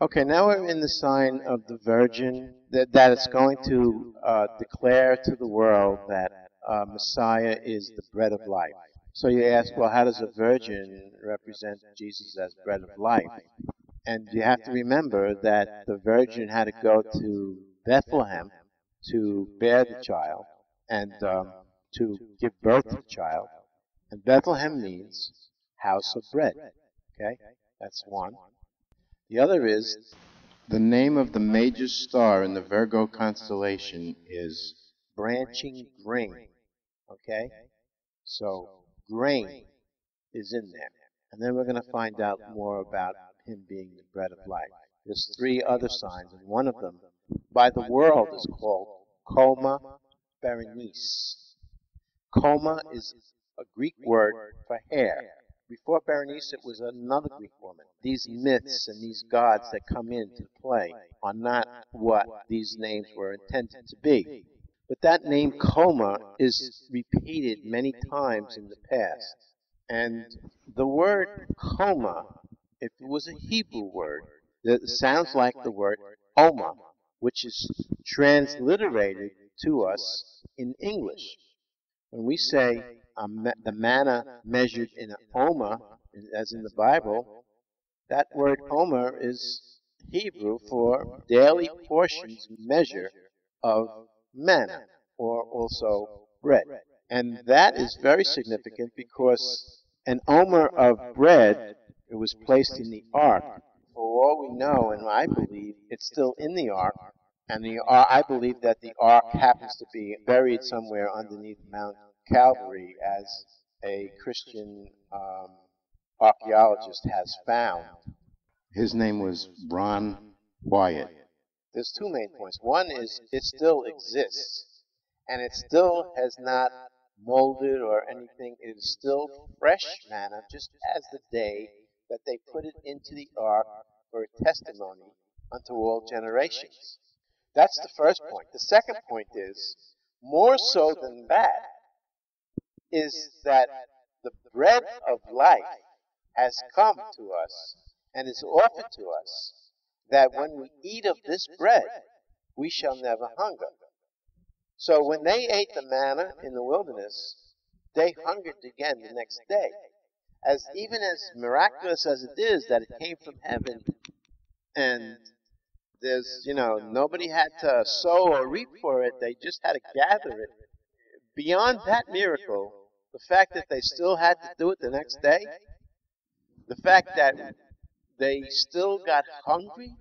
Okay, now we're in the sign of the Virgin that it's going to declare to the world that Messiah is the bread of life. So you ask, well, how does a virgin represent Jesus as bread of life? And you have to remember that the virgin had to go to Bethlehem to bear the child and to give birth to the child. And Bethlehem means house of bread. Okay, that's one. The other is the name of the major star in the Virgo constellation is branching grain. Okay? So grain is in there. And then we're going to find out more about him being the bread of life. There's three other signs, and one of them by the world is called Coma Berenice. Coma is a Greek word for hair. Before Berenice, it was another Greek woman. These myths and these gods that come into play are not what these names were intended to be. But that name Coma is repeated many times in the past. And the word Coma, if it was a Hebrew word, that sounds like the word Oma, which is transliterated to us in English. When we say the manna measured in an omer, as in the Bible, that word omer is Hebrew for daily portions measure of manna, or also bread. And that is very significant because an omer of bread, it was placed in the ark. For all we know, and I believe it's still in the ark, and I believe that the ark happens to be buried somewhere underneath Mount Calvary, as a Christian archaeologist has found. His name was Ron Wyatt. There's two main points. One is it still exists, and it still has not molded or anything. It is still fresh manna, just as the day that they put it into the ark for a testimony unto all generations. That's the first point. The second point is, more so than that, is that the bread of life has come to us and is offered to us, that when we eat of this bread, we shall never hunger. So when they ate the manna in the wilderness, they hungered again the next day. Even as miraculous as it is that it came from heaven, and nobody had to sow or reap for it, they just had to gather it. Beyond that miracle, the fact that they still had to do it the next day, the fact that they still got hungry,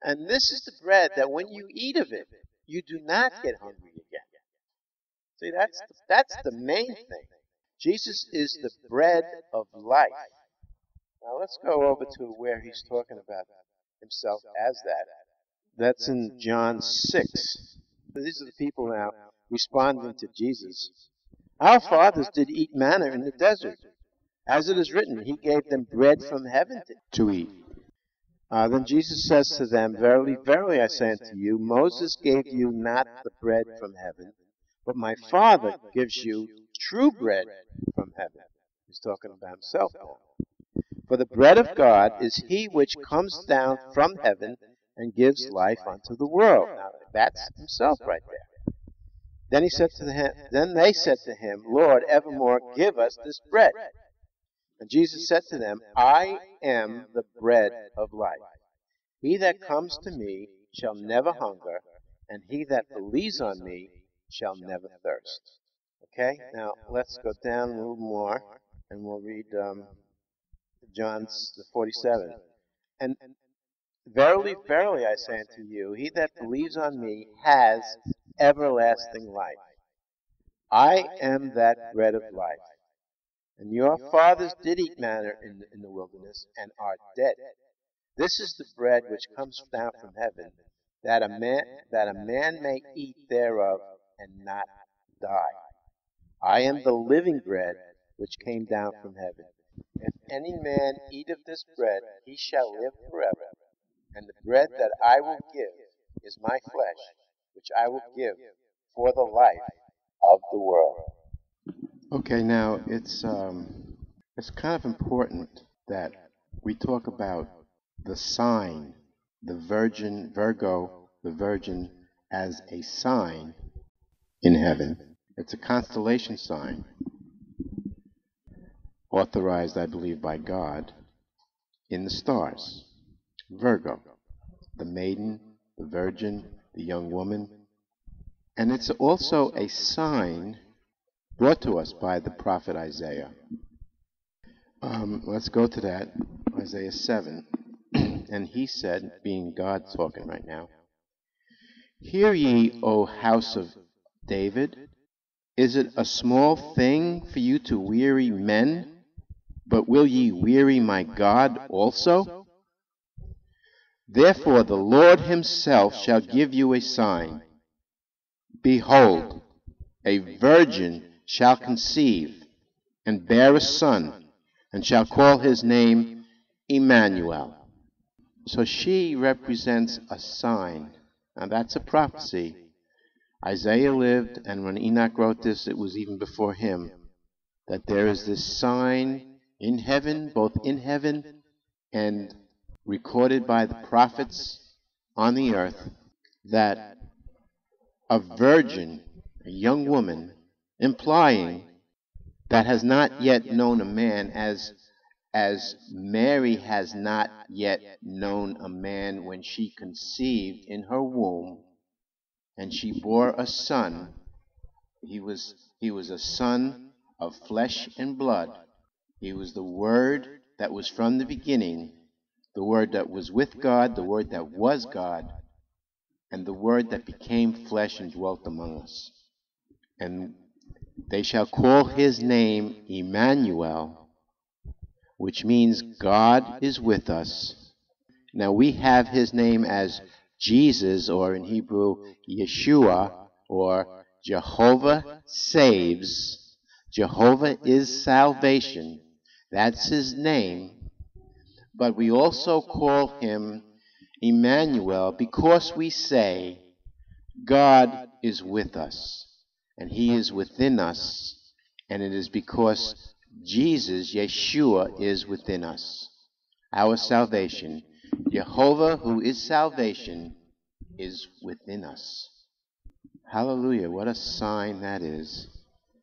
and this is the bread that when you eat of it, you do not get hungry again. See, that's the main thing. Jesus is the bread of life. Now let's go over to where he's talking about himself as that. That's in John 6. These are the people now responding to Jesus. Our fathers did eat manna in the desert. As it is written, he gave them bread from heaven to eat. Then Jesus says to them, Verily, verily, I say unto you, Moses gave you not the bread from heaven, but my Father gives you true bread from heaven. He's talking about himself now. For the bread of God is he which comes down from heaven and gives life unto the world. Now, that's himself right there. Then they said to him, Lord, evermore give us this bread. And Jesus said to them, I am the bread of life. He that comes to me shall never hunger, and he that believes on me shall never thirst. Okay, now let's go down a little more, and we'll read John 47. And verily, verily, I say unto you, he that believes on me has everlasting life. I am that bread of life. And your fathers did eat manna in the wilderness, and are dead. This is the bread which comes down from heaven, that a man may eat thereof and not die. I am the living bread which came down from heaven. If any man eat of this bread, he shall live forever. And the bread that I will give is my flesh, which I will give for the life of the world. Okay, now it's kind of important that we talk about the sign, the Virgin, Virgo, the Virgin, as a sign in heaven. It's a constellation sign, authorized, I believe, by God in the stars. Virgo, the maiden, the virgin, the young woman. And it's also a sign brought to us by the prophet Isaiah. Let's go to that, Isaiah 7. And he said, being God talking right now, "Hear ye, O house of David, is it a small thing for you to weary men? But will ye weary my God also? Therefore the Lord himself shall give you a sign. Behold, a virgin shall conceive, and bear a son, and shall call his name Emmanuel." So she represents a sign. Now that's a prophecy. Isaiah lived, and when Enoch wrote this, it was even before him, that there is this sign in heaven, both in heaven and recorded by the prophets on the earth, that a virgin, a young woman, implying that has not yet known a man, as Mary has not yet known a man when she conceived in her womb, and she bore a son. He was a son of flesh and blood. He was the Word that was from the beginning, the Word that was with God, the Word that was God, and the Word that became flesh and dwelt among us. And they shall call his name Emmanuel, which means God is with us. Now we have his name as Jesus, or in Hebrew, Yeshua, or Jehovah saves. Jehovah is salvation. That's his name. But we also call him Emmanuel because we say God is with us, and he is within us, and it is because Jesus, Yeshua, is within us. Our salvation, Jehovah, who is salvation, is within us. Hallelujah, what a sign that is.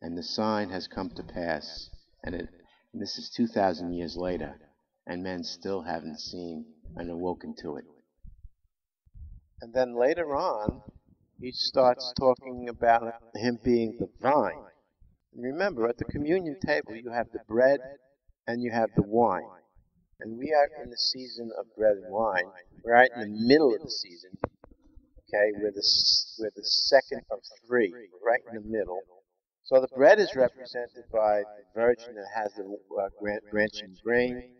And the sign has come to pass. And this is 2,000 years later, and men still haven't seen and awoken to it. And then later on, he starts talking about him being the vine. And remember, at the communion table, you have the bread and you have the wine. And we are in the season of bread and wine. We're right in the middle of the season. Okay, we're the second of three. We're right in the middle. So the bread is represented by the virgin that has the branching grain,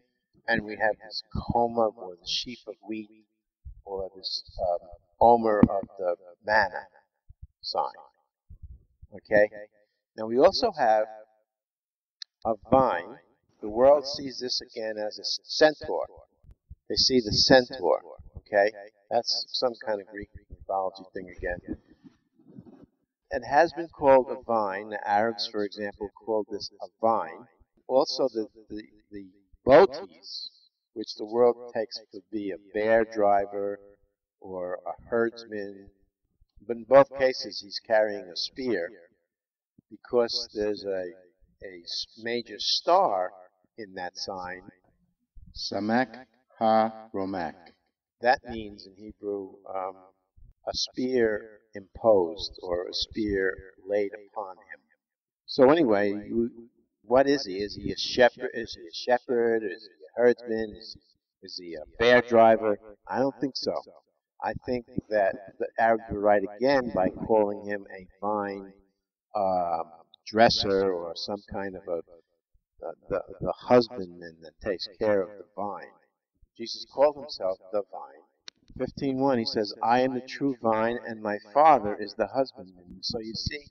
and we have this coma, or the sheaf of wheat, or this omer of the manna sign. Okay? Now we also have a vine. The world sees this again as a centaur. They see the centaur. Okay? That's some kind of Greek mythology thing again. It has been called a vine. The Arabs, for example, called this a vine. Also, the botis, which the world takes to be a bear driver or a herdsman. But in both cases, he's carrying a spear because there's a major star in that sign. Samak ha-Romak. That means in Hebrew a spear imposed, or a spear laid upon him. So anyway, what is he? Is he a shepherd? Is he a shepherd? Is he a herdsman? Is he a bear driver? I don't think so. I think that the Arabs were right again by calling him a vine dresser, or some kind of the husbandman that takes care of the vine. Jesus called himself the vine. 15:1, he says, "I am the true vine, and my Father is the husbandman." So you see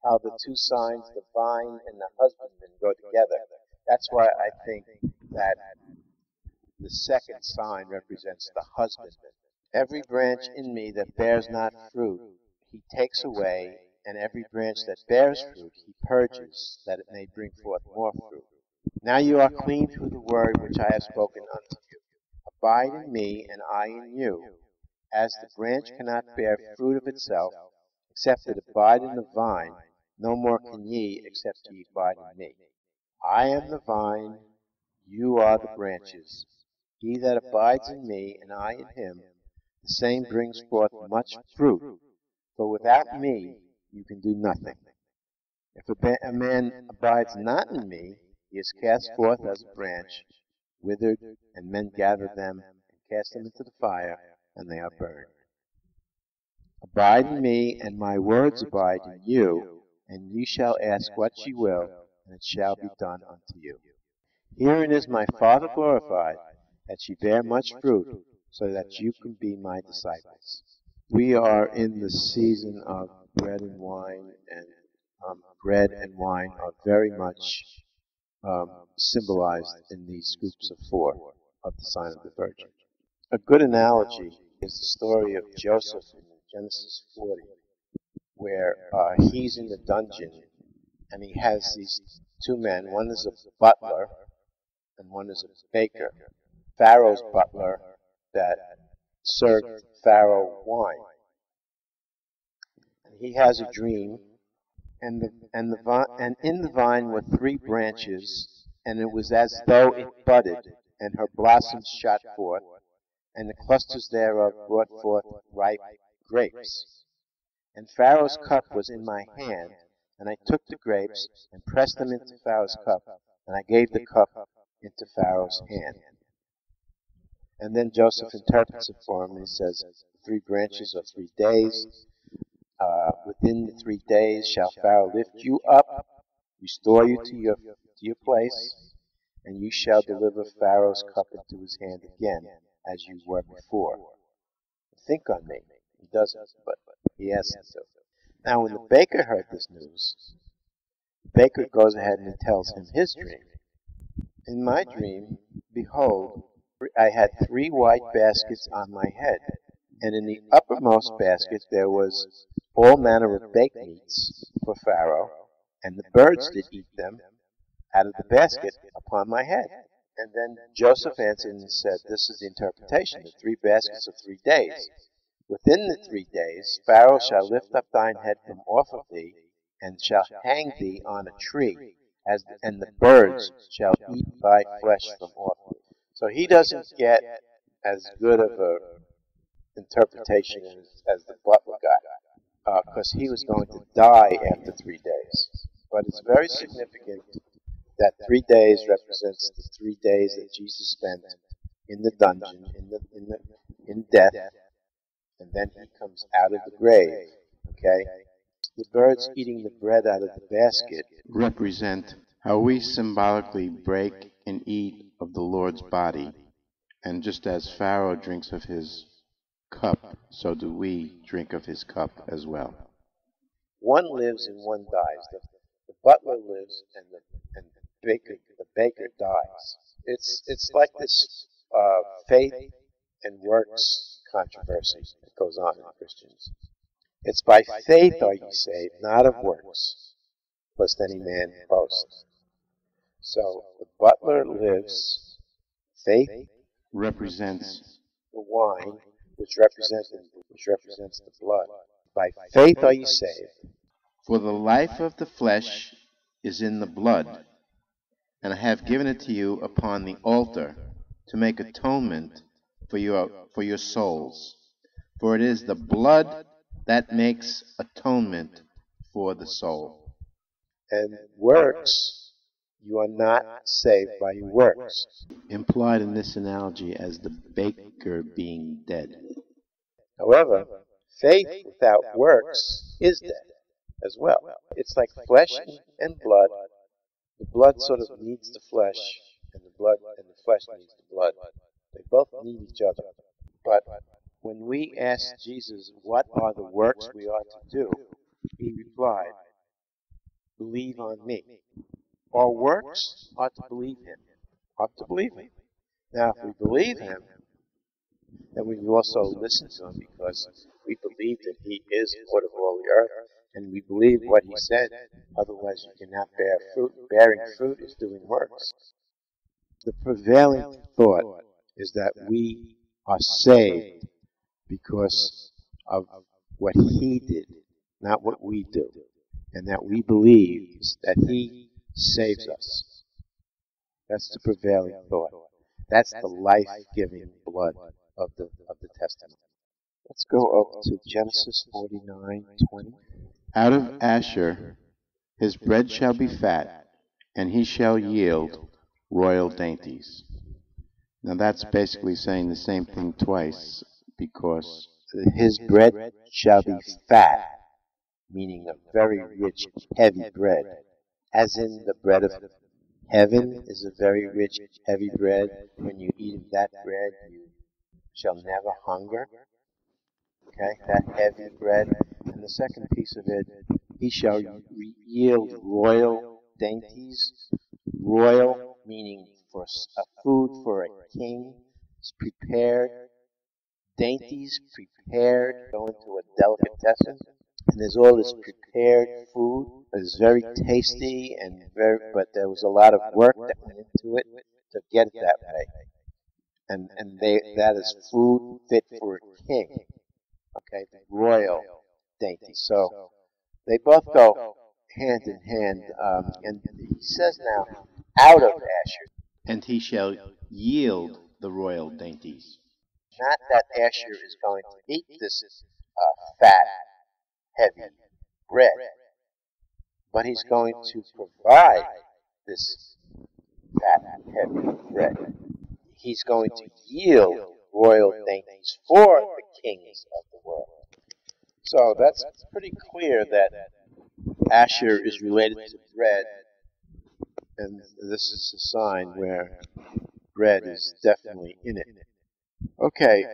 how the two signs, the vine and the husbandman, go together. That's why I think that the second sign represents the husbandman. "Every branch in me that bears not fruit, he takes away, and every branch that bears fruit, he purges, that it may bring forth more fruit. Now you are clean through the word which I have spoken unto you." Abide in me, and I in you. As the branch cannot bear fruit of itself, except it abide in the vine, no more can ye, except ye abide in me. I am the vine, you are the branches. He that abides in me, and I in him, the same brings forth much fruit. For without me you can do nothing. If a man abides not in me, he is cast forth as a branch, withered, and men gather them, and cast them into the fire, and they are burned. Abide in me, and my words abide in you, and ye shall ask what ye will, and it shall be done unto you. Herein is my Father glorified, that ye bear much fruit, so that you can be my disciples. We are in the season of bread and wine, and bread and wine are very much symbolized in these groups of four of the sign of the Virgin. A good analogy is the story of Joseph in Genesis 40, where he's in the dungeon and he has these two men. One is a butler and one is a baker. Pharaoh's butler that served Pharaoh wine. And he has a dream, and in the vine were 3 branches, and it was as though it budded, and her blossoms shot forth, and the clusters thereof brought forth ripe grapes. And Pharaoh's cup was in my hand, and I took the grapes, and pressed them into Pharaoh's cup, and I gave the cup into Pharaoh's hand. And then Joseph interprets it for him, and he says, 3 branches are 3 days. Within the 3 days shall Pharaoh lift you up, restore you to your place, and you shall deliver Pharaoh's cup into his hand again, as you were before. Think on me. He doesn't, but he asks him to. Now, when the baker heard this news, the baker goes ahead and he tells him his dream. In my dream, behold, I had 3 white baskets on my head, and in the uppermost basket there was all manner of baked meats for Pharaoh, and the birds did eat them out of the basket upon my head. And then Joseph answered and said, this is the interpretation, the 3 baskets of 3 days. Within the 3 days Pharaoh shall lift up thine head from off of thee, and shall hang thee on a tree, and the birds shall eat thy flesh from off thee. So he doesn't get as good of a interpretation as the butler got, because he was going to die after 3 days. But it's very significant that 3 days represents the 3 days that Jesus spent in the dungeon, in death, and then he comes out of the grave. Okay? The birds eating the bread out of the basket represent how we symbolically break and eat of the Lord's body. And just as Pharaoh drinks of his cup, so do we drink of his cup as well. One lives and one dies. The butler lives and the baker dies. It's like this faith and works controversy that goes on in Christians. It's by faith are ye saved, not of works, lest any man boast. So the butler lives. Faith Represents the wine, which represents the blood. By faith are ye saved. for the life of the flesh is in the blood, and I have given it to you upon the altar to make atonement for your souls. For it is the blood that makes atonement for the soul. And works, you are not saved by your works. Implied in this analogy as the baker being dead. However, faith without works is dead as well. It's like flesh and blood. The blood sort of needs the flesh, and the flesh needs the blood. They both need each other. But when we asked Jesus, what are the works we ought to do, he replied, believe on me. Our works ought to believe him. Ought to believe him. Now, if we believe him, then we also listen to him, because we believe that he is Lord of all the earth, and we believe what he said. Otherwise, you cannot bear fruit. Bearing fruit is doing works. The prevailing thought is that we are saved because of what he did, not what we do, and that we believe that he saves us. That's the prevailing thought. That's the life-giving blood of the Testament. Let's go over to Genesis 49:20. Out of Asher his bread shall be fat, and he shall yield royal dainties. Now that's basically saying the same thing twice, because his bread shall be fat, meaning a very rich, heavy bread, as in the bread of heaven is a very rich, heavy bread. When you eat of that bread, you shall never hunger. Okay, that heavy bread. And the second piece of it, he shall yield royal dainties. Royal meaning for a food for a king. It's prepared. Dainties prepared, go into a delicatessen. And there's all this prepared food. It's very tasty and but there was a lot of work that went into it to get it that way. And that is food fit for a king. Okay, the royal dainty. So they both go hand in hand. And he says now, out of Asher. and he shall yield the royal dainties. Not that Asher is going to eat this fat, heavy bread, but he's going to provide this fat, heavy bread. He's going to yield royal dainties for the kings of the world. So that's pretty clear that Asher is related to bread, and this is a sign where bread is definitely in it. Okay,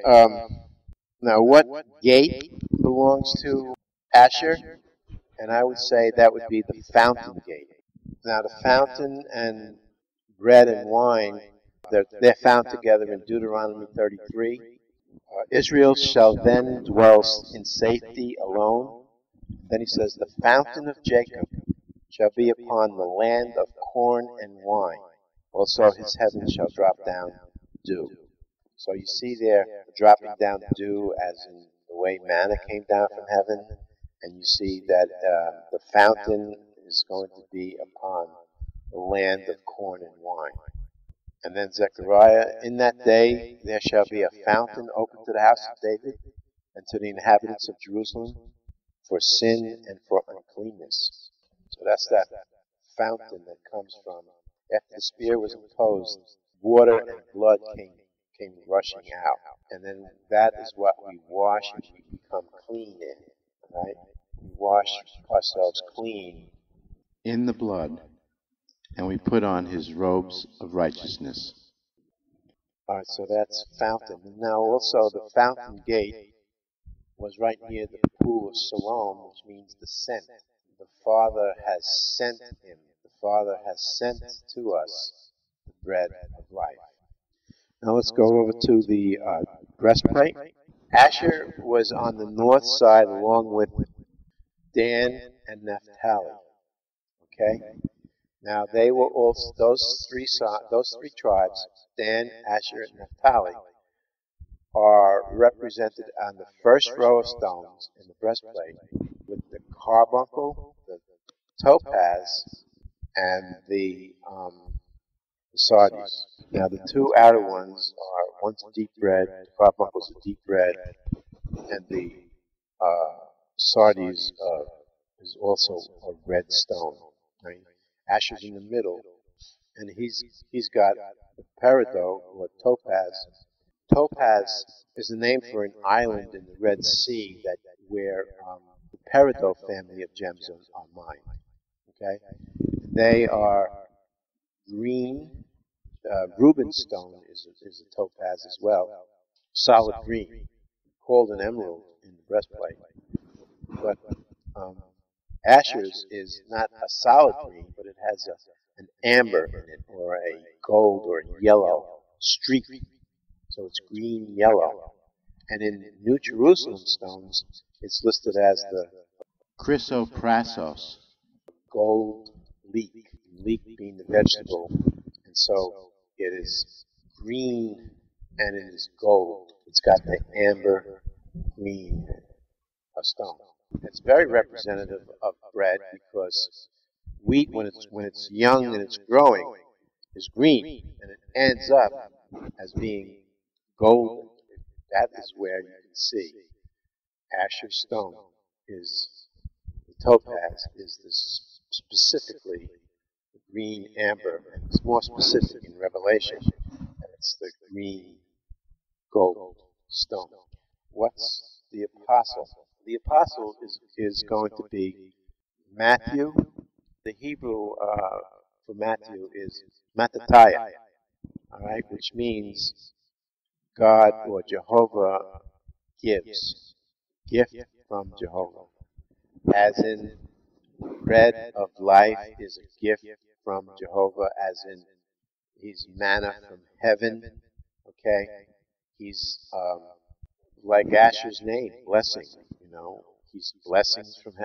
now what gate belongs to Asher? And I would say that would be the fountain gate. Now the fountain and bread and wine, they're found together in Deuteronomy 33. Israel shall then dwell in safety alone. Then he says, the fountain of Jacob shall be upon the land of corn and wine. Also his heaven shall drop down dew. So you see there, dropping down dew as in the way manna came down from heaven. And you see that the fountain is going to be upon the land of corn and wine. And then Zechariah, in that day there shall be a fountain open to the house of David and to the inhabitants of Jerusalem for sin and for uncleanness. So that's that fountain that comes from, after the spear was imposed, water and blood came rushing out. And then that is what we wash and we become clean in, right? We wash ourselves clean in the blood, and we put on his robes of righteousness. All right, so that's fountain. And now also the fountain gate was right near the pool of Siloam, which means the sent. The Father has sent him. The Father has sent to us the bread of life. Now let's go over to the breastplate. Asher was on the north side along with Dan and Naphtali. Okay? Now they were also those three tribes, Dan, Asher, and Naphtali, are represented on the first row of stones in the breastplate with the carbuncle, the topaz, and the sardius. Now the two outer ones are, one's deep red, the carbuncle's a deep red, and the sardius is also a red stone. Right? Asher's in the middle, and he's got the peridot, or topaz. Topaz is the name for an island in the Red Sea where the peridot family of gemstones are mined. Okay, they are green. Reuben stone is a topaz as well, solid green, called an emerald in the breastplate. But Asher's is not a solid green, but it has an amber in it, or a gold or yellow streak. So it's green yellow. And in New Jerusalem stones, it's listed as the chrysoprasos, gold leek, leek being the vegetable. And so it is green and it is gold. It's got the amber green stone. It's very representative of bread because wheat, when it's young and it's growing, is green, and it ends up as being golden. That is where you can see Asher stone is the topaz is this specifically the green amber, and it's more specific in Revelation. And it's the green gold stone. What's the apostle? The apostle is going to be Matthew. The Hebrew for Matthew is Mattathiah, all right, which means God or Jehovah gives, gift from Jehovah. As in, bread of life is a gift from Jehovah, as in, he's manna from heaven, okay? He's like Asher's name, blessing, he's blessings from heaven.